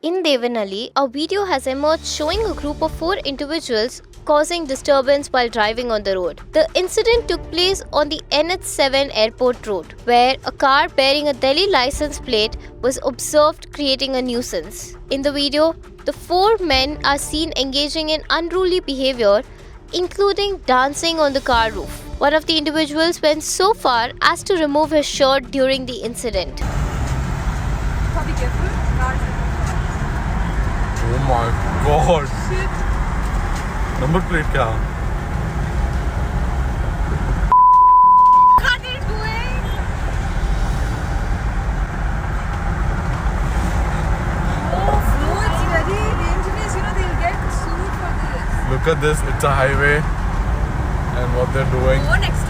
In Devanhalli, a video has emerged showing a group of 4 individuals causing disturbance while driving on the road. The incident took place on the NH7 airport road, where a car bearing a Delhi license plate was observed creating a nuisance. In the video, the 4 men are seen engaging in unruly behavior, including dancing on the car roof. One of the individuals went so far as to remove his shirt during the incident. Be careful. Oh my god. Shit. Number plate क्या? What are they doing? Oh, it's very dangerous. They'll get sued for this. Look at this. It's a highway, and what they're doing. Go next